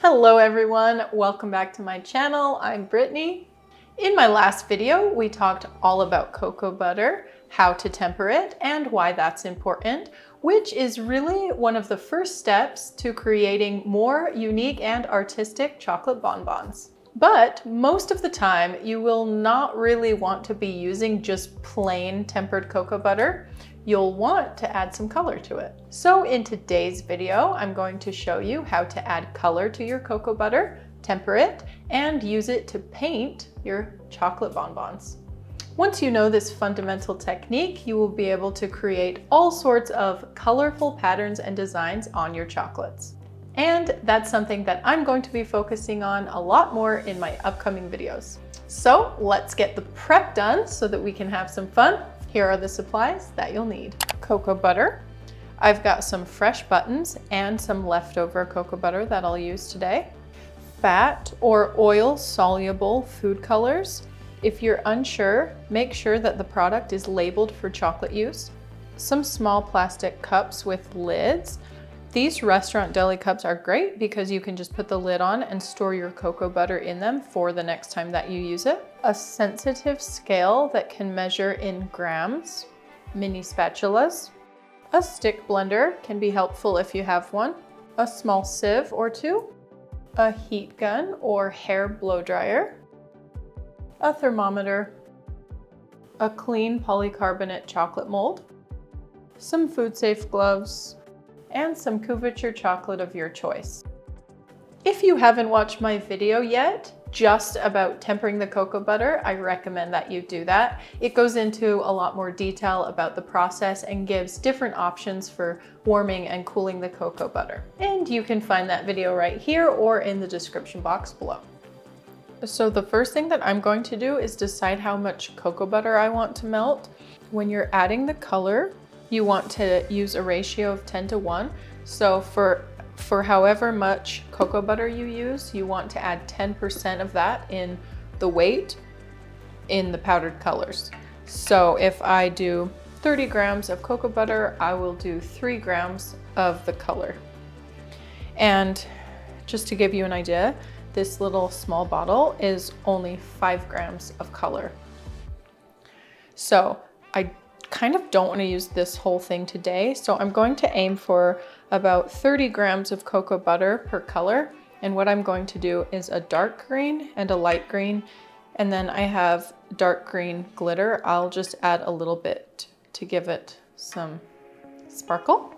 Hello everyone, welcome back to my channel. I'm Brittnee. In my last video, we talked all about cocoa butter, how to temper it, and why that's important, which is really one of the first steps to creating more unique and artistic chocolate bonbons. But most of the time, you will not really want to be using just plain tempered cocoa butter. You'll want to add some color to it. So in today's video, I'm going to show you how to add color to your cocoa butter, temper it, and use it to paint your chocolate bonbons. Once you know this fundamental technique, you will be able to create all sorts of colorful patterns and designs on your chocolates. And that's something that I'm going to be focusing on a lot more in my upcoming videos. So let's get the prep done so that we can have some fun. Here are the supplies that you'll need. Cocoa butter. I've got some fresh buttons and some leftover cocoa butter that I'll use today. Fat or oil soluble food colors. If you're unsure, make sure that the product is labeled for chocolate use. Some small plastic cups with lids. These restaurant deli cups are great because you can just put the lid on and store your cocoa butter in them for the next time that you use it. A sensitive scale that can measure in grams. Mini spatulas. A stick blender can be helpful if you have one. A small sieve or two. A heat gun or hair blow dryer. A thermometer. A clean polycarbonate chocolate mold. Some food safe gloves. And some couverture chocolate of your choice. If you haven't watched my video yet, just about tempering the cocoa butter, I recommend that you do that. It goes into a lot more detail about the process and gives different options for warming and cooling the cocoa butter. And you can find that video right here or in the description box below. So the first thing that I'm going to do is decide how much cocoa butter I want to melt. When you're adding the color, you want to use a ratio of 10 to 1. So for however much cocoa butter you use, you want to add 10% of that in the weight in the powdered colors. So if I do 30 grams of cocoa butter, I will do 3 grams of the color. And just to give you an idea, this little small bottle is only 5 grams of color. So I kind of don't want to use this whole thing today, so I'm going to aim for about 30 grams of cocoa butter per color. And what I'm going to do is a dark green and a light green, and then I have dark green glitter. I'll just add a little bit to give it some sparkle.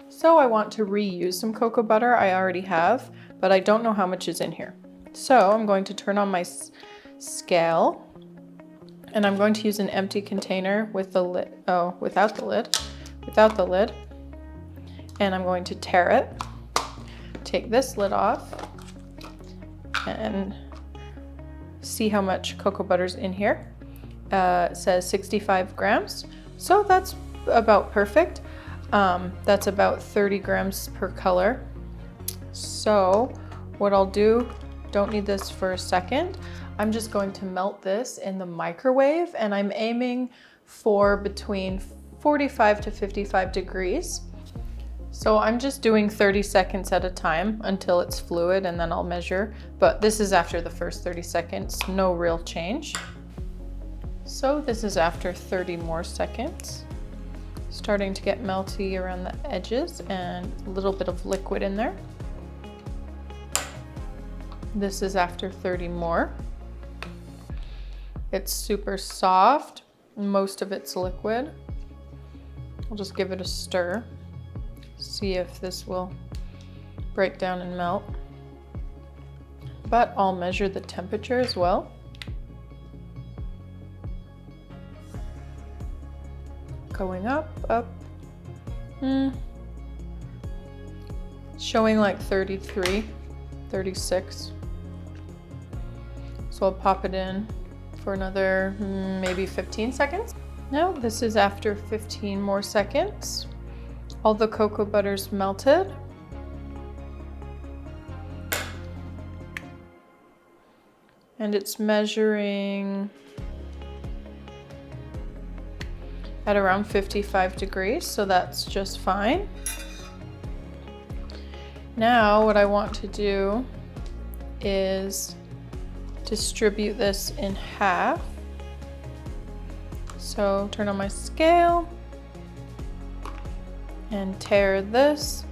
So I want to reuse some cocoa butter I already have, but I don't know how much is in here. So I'm going to turn on my scale. And I'm going to use an empty container with the lid, without the lid. And I'm going to tare it. Take this lid off and see how much cocoa butter's in here. It says 65 grams, so that's about perfect. That's about 30 grams per color. So what I'll do, don't need this for a second. I'm just going to melt this in the microwave, and I'm aiming for between 45 to 55 degrees. So I'm just doing 30 seconds at a time until it's fluid, and then I'll measure. But this is after the first 30 seconds, no real change. So this is after 30 more seconds. Starting to get melty around the edges and a little bit of liquid in there. This is after 30 more. It's super soft, most of it's liquid. I'll just give it a stir, see if this will break down and melt. But I'll measure the temperature as well. Going up. Showing like 33, 36. So I'll pop it in for another maybe 15 seconds. Now this is after 15 more seconds. All the cocoa butter's melted. And it's measuring at around 55 degrees, so that's just fine. Now what I want to do is distribute this in half. So turn on my scale and tare this.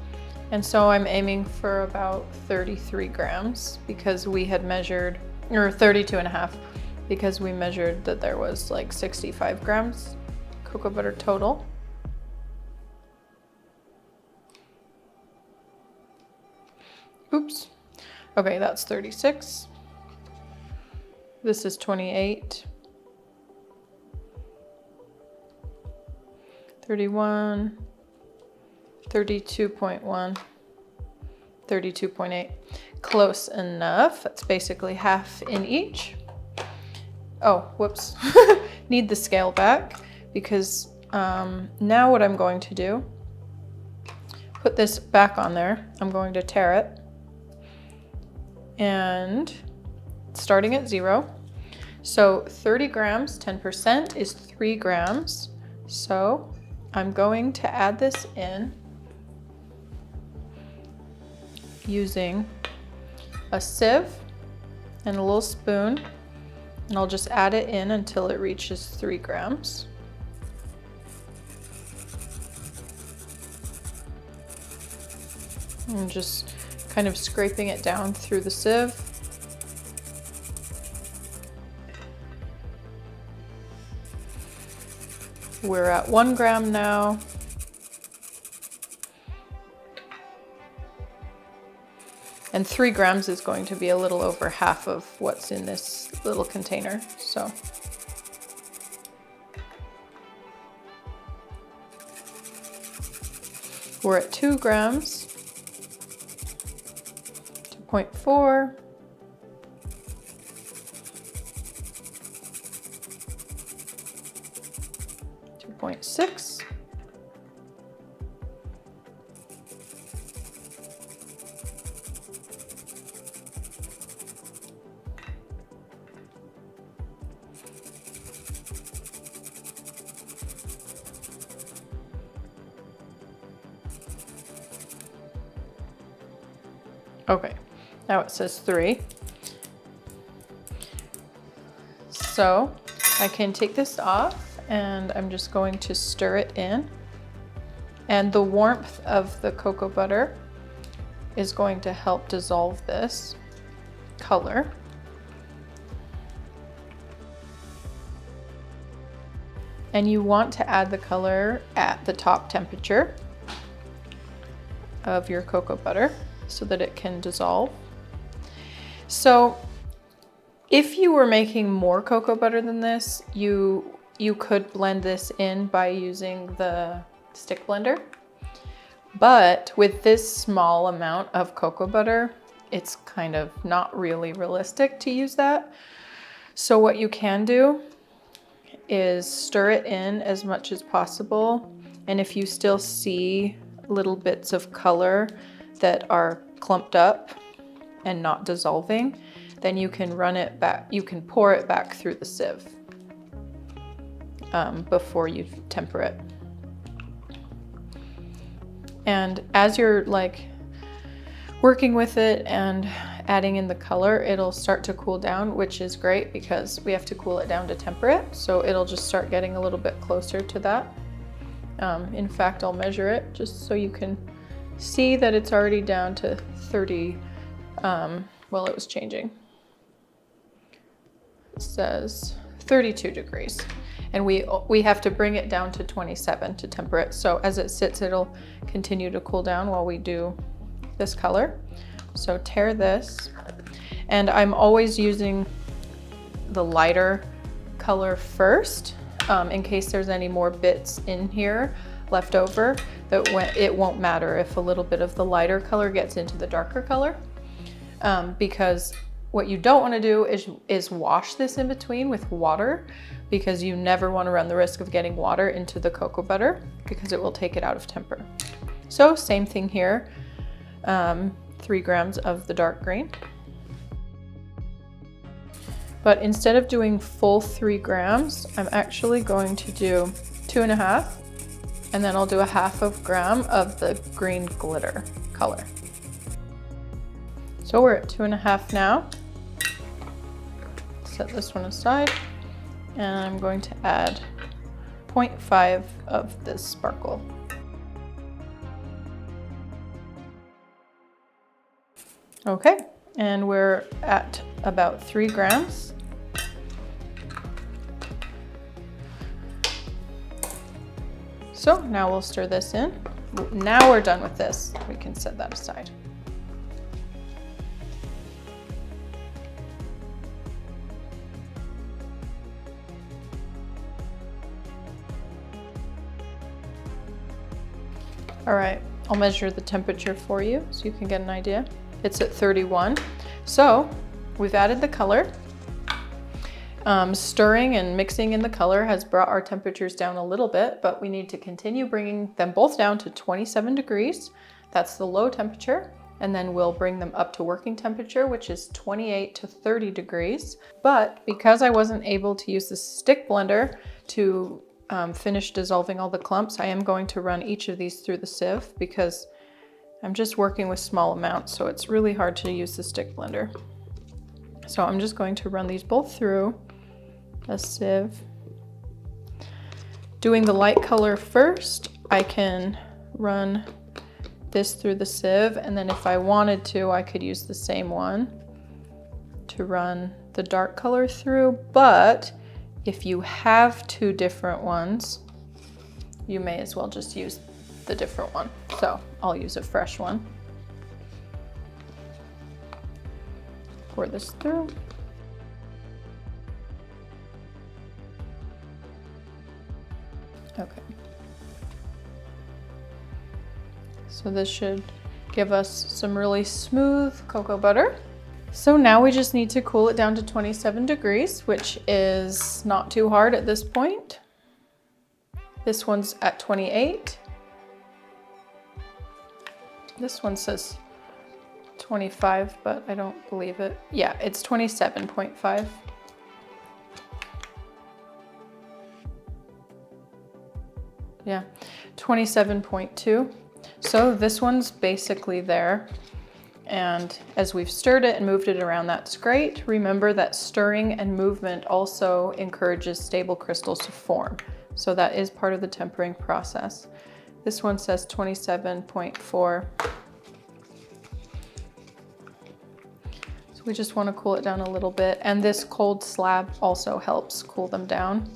And so I'm aiming for about 33 grams because we had measured, or 32.5, because we measured that there was like 65 grams cocoa butter total. Oops. Okay, that's 36. This is 28. 31. 32.1. 32.8. Close enough. That's basically half in each. Oh, whoops. Need the scale back because now what I'm going to do, put this back on there. I'm going to tare it. And starting at 0. So 30 grams, 10% is 3 grams. So I'm going to add this in using a sieve and a little spoon, and I'll just add it in until it reaches 3 grams. I'm just kind of scraping it down through the sieve. We're at 1 gram now. And 3 grams is going to be a little over half of what's in this little container. So we're at 2 grams, 2.4, 2.6, okay, now it says 3. So I can take this off and I'm just going to stir it in. And the warmth of the cocoa butter is going to help dissolve this color. And you want to add the color at the top temperature of your cocoa butter so that it can dissolve. So if you were making more cocoa butter than this, you could blend this in by using the stick blender. But with this small amount of cocoa butter, it's kind of not really realistic to use that. So what you can do is stir it in as much as possible. And if you still see little bits of color that are clumped up and not dissolving, then you can run it back, you can pour it back through the sieve before you temper it. And as you're like working with it and adding in the color, it'll start to cool down, which is great because we have to cool it down to temper it. So it'll just start getting a little bit closer to that. In fact, I'll measure it just so you can see that it's already down to 30, well, it was changing. It says 32 degrees. And we have to bring it down to 27 to temper it. So as it sits, it'll continue to cool down while we do this color. So tare this. And I'm always using the lighter color first, in case there's any more bits in here left over, that it won't matter if a little bit of the lighter color gets into the darker color. Because what you don't want to do is wash this in between with water, because you never want to run the risk of getting water into the cocoa butter because it will take it out of temper. So same thing here, 3 grams of the dark green. But instead of doing full 3 grams, I'm actually going to do 2.5, and then I'll do 1/2 gram of the green glitter color. So we're at 2.5 now. Set this one aside, and I'm going to add 0.5 of this sparkle. Okay, and we're at about 3 grams. So now we'll stir this in. Now we're done with this. We can set that aside. All right, I'll measure the temperature for you so you can get an idea. It's at 31. So we've added the color. Stirring and mixing in the color has brought our temperatures down a little bit, but we need to continue bringing them both down to 27 degrees. That's the low temperature. And then we'll bring them up to working temperature, which is 28 to 30 degrees. But because I wasn't able to use the stick blender to finish dissolving all the clumps, I am going to run each of these through the sieve because I'm just working with small amounts, so it's really hard to use the stick blender. So I'm just going to run these both through a sieve. Doing the light color first, I can run this through the sieve, and then if I wanted to, I could use the same one to run the dark color through. But if you have 2 different ones, you may as well just use the different one. So I'll use a fresh one. Pour this through. Okay. So this should give us some really smooth cocoa butter. So now we just need to cool it down to 27 degrees, which is not too hard at this point. This one's at 28. This one says 25, but I don't believe it. Yeah, it's 27.5. Yeah, 27.2. So this one's basically there. And as we've stirred it and moved it around, that's great. Remember that stirring and movement also encourages stable crystals to form. So that is part of the tempering process. This one says 27.4. So we just want to cool it down a little bit. And this cold slab also helps cool them down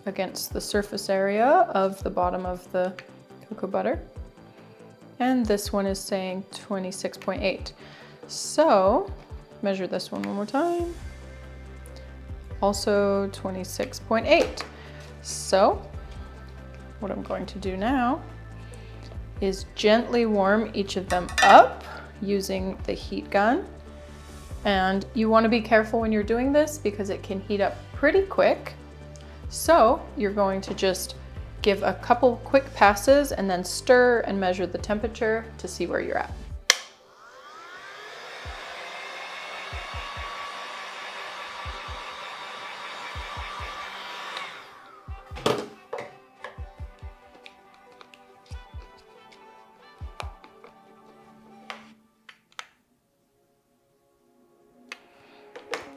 against the surface area of the bottom of the cocoa butter. And this one is saying 26.8. So measure this one more time. Also 26.8. So what I'm going to do now is gently warm each of them up using the heat gun. And you want to be careful when you're doing this because it can heat up pretty quick. So you're going to just give a couple quick passes and then stir and measure the temperature to see where you're at.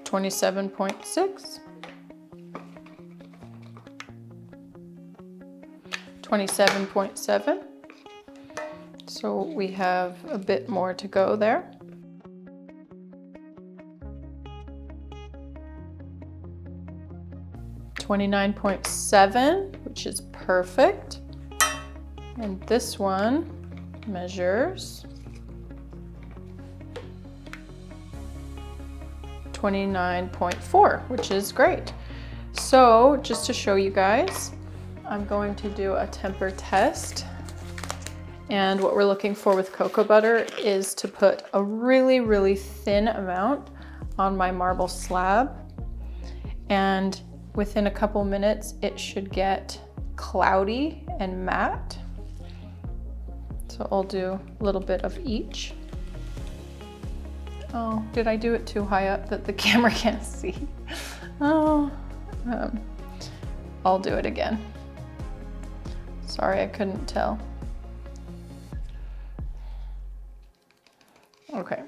$27.6. 27.7. So we have a bit more to go there. 29.7, which is perfect. And this one measures 29.4, which is great. So just to show you guys, I'm going to do a temper test. And what we're looking for with cocoa butter is to put a really, really thin amount on my marble slab. And within a couple minutes, it should get cloudy and matte. So I'll do a little bit of each. Oh, did I do it too high up that the camera can't see? Oh, I'll do it again. Sorry, I couldn't tell. Okay,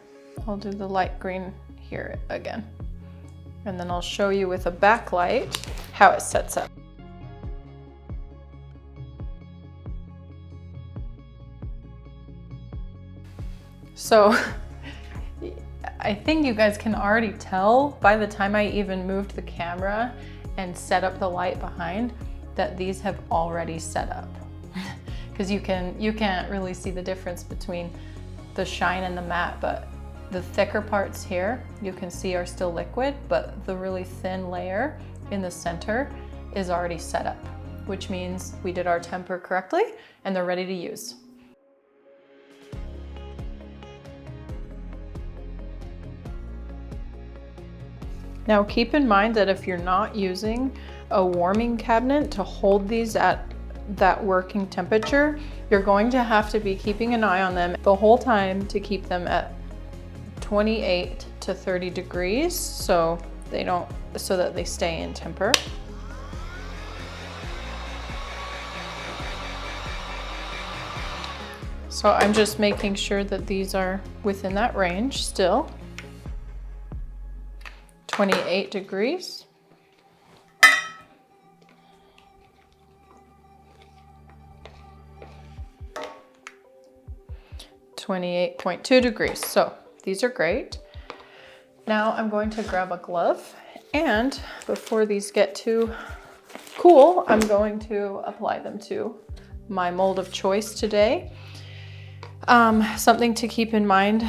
I'll do the light green here again. And then I'll show you with a backlight how it sets up. So I think you guys can already tell by the time I even moved the camera and set up the light behind that these have already set up. Because you can't really see the difference between the shine and the matte, but the thicker parts here you can see are still liquid, but the really thin layer in the center is already set up, which means we did our temper correctly and they're ready to use. Now keep in mind that if you're not using a warming cabinet to hold these at that working temperature, you're going to have to be keeping an eye on them the whole time to keep them at 28 to 30 degrees so that they stay in temper. So I'm just making sure that these are within that range still. 28 degrees. (28.2 degrees. So these are great. Now I'm going to grab a glove, and before these get too cool, I'm going to apply them to my mold of choice today. Something to keep in mind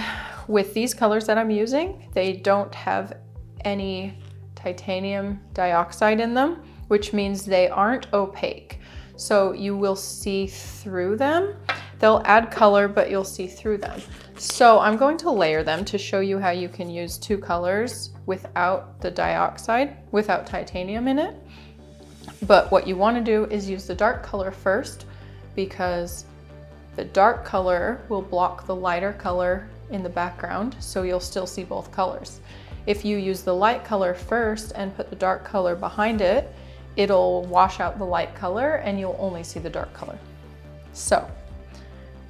with these colors that I'm using, they don't have any titanium dioxide in them, which means they aren't opaque. So you will see through them. They'll add color, but you'll see through them. So I'm going to layer them to show you how you can use two colors without the dioxide, without titanium in it. But what you want to do is use the dark color first, because the dark color will block the lighter color in the background, so you'll still see both colors. If you use the light color first and put the dark color behind it, it'll wash out the light color and you'll only see the dark color. So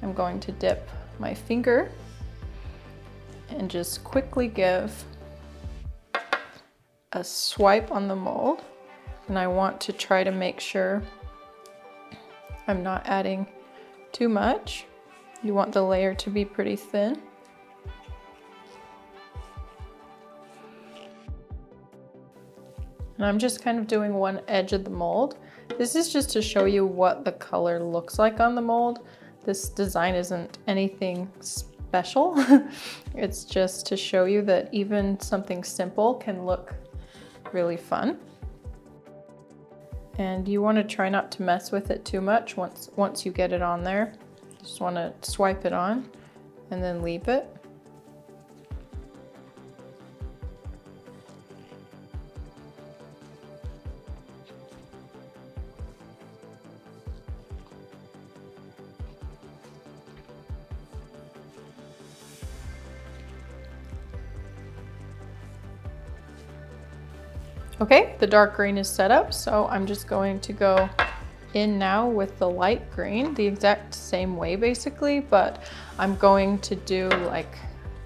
I'm going to dip my finger and just quickly give a swipe on the mold. And I want to try to make sure I'm not adding too much. You want the layer to be pretty thin. And I'm just kind of doing one edge of the mold. This is just to show you what the color looks like on the mold. This design isn't anything special. It's just to show you that even something simple can look really fun. And you want to try not to mess with it too much once you get it on there. Just want to swipe it on and then leave it. Okay, the dark green is set up, so I'm just going to go in now with the light green, the exact same way basically, but I'm going to do like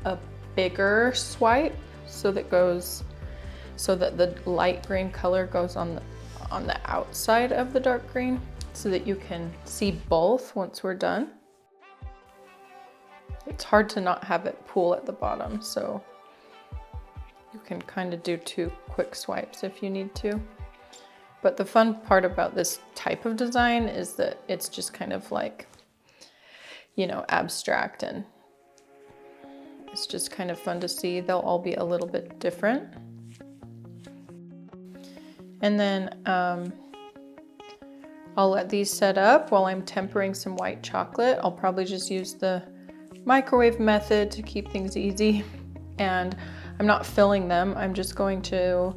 a bigger swipe so that the light green color goes on the outside of the dark green so that you can see both once we're done. It's hard to not have it pool at the bottom, so you can kind of do two quick swipes if you need to. But the fun part about this type of design is that it's just kind of like, you know, abstract, and it's just kind of fun to see. They'll all be a little bit different. And then I'll let these set up while I'm tempering some white chocolate. I'll probably just use the microwave method to keep things easy. And I'm not filling them, I'm just going to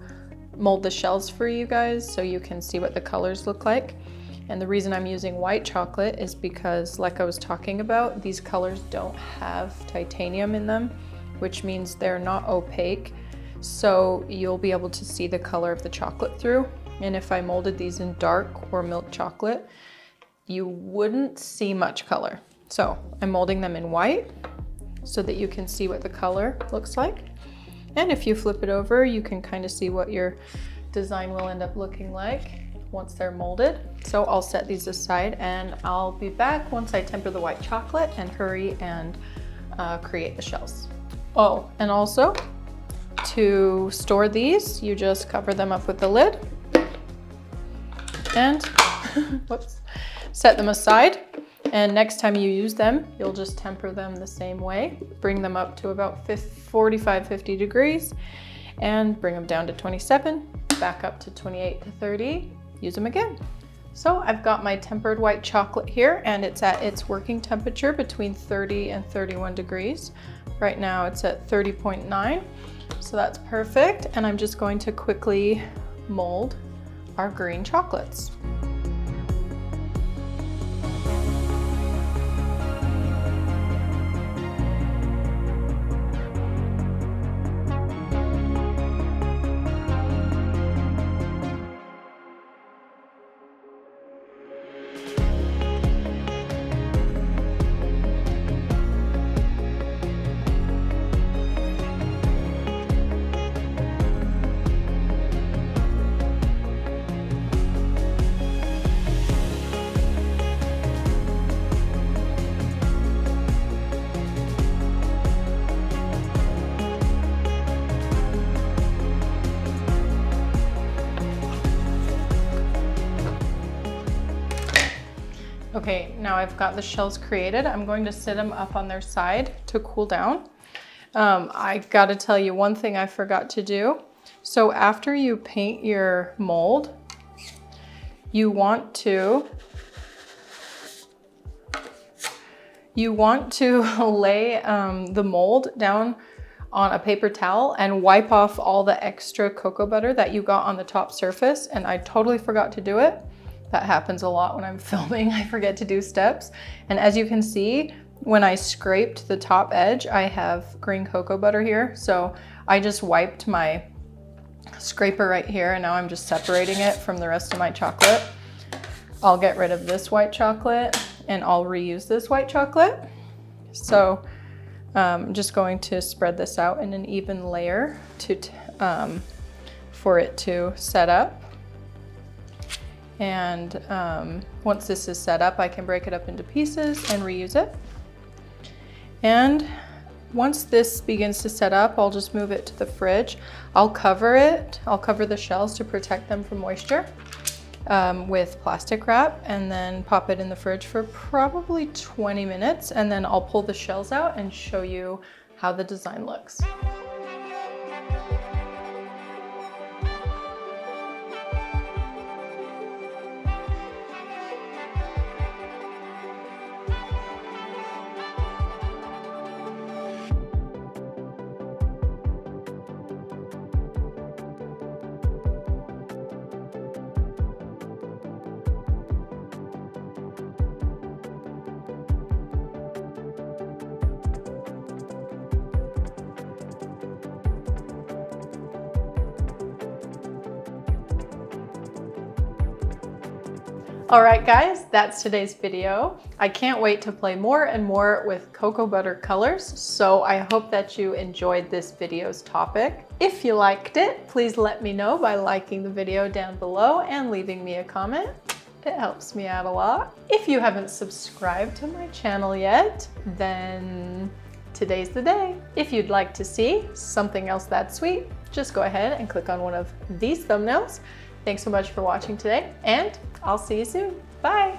mold the shells for you guys so you can see what the colors look like. And the reason I'm using white chocolate is because, like I was talking about, these colors don't have titanium in them, which means they're not opaque. So you'll be able to see the color of the chocolate through. And if I molded these in dark or milk chocolate, you wouldn't see much color. So I'm molding them in white. so that you can see what the color looks like. And if you flip it over, you can kind of see what your design will end up looking like once they're molded. So I'll set these aside and I'll be back once I temper the white chocolate and hurry and create the shells. Oh, and also to store these, you just cover them up with the lid and whoops, set them aside. And next time you use them, you'll just temper them the same way. Bring them up to about 45-50 degrees and bring them down to 27, back up to 28 to 30, use them again. So I've got my tempered white chocolate here and it's at its working temperature between 30 and 31 degrees. Right now it's at 30.9, so that's perfect. And I'm just going to quickly mold our green chocolates. Okay, now I've got the shells created. I'm going to sit them up on their side to cool down. I gotta tell you one thing I forgot to do. So after you paint your mold, you want to lay the mold down on a paper towel and wipe off all the extra cocoa butter that you got on the top surface. And I totally forgot to do it. That happens a lot when I'm filming. I forget to do steps. And as you can see, when I scraped the top edge, I have green cocoa butter here. So I just wiped my scraper right here and now I'm just separating it from the rest of my chocolate. I'll get rid of this white chocolate and I'll reuse this white chocolate. So I'm just going to spread this out in an even layer for it to set up. And once this is set up, I can break it up into pieces and reuse it. And once this begins to set up, I'll just move it to the fridge. I'll cover it. I'll cover the shells to protect them from moisture with plastic wrap and then pop it in the fridge for probably 20 minutes. And then I'll pull the shells out and show you how the design looks. All right, guys, that's today's video. I can't wait to play more and more with cocoa butter colors, so I hope that you enjoyed this video's topic. If you liked it, please let me know by liking the video down below and leaving me a comment. It helps me out a lot. If you haven't subscribed to my channel yet, then today's the day. If you'd like to see something else that sweet, just go ahead and click on one of these thumbnails. Thanks so much for watching today, and I'll see you soon. Bye.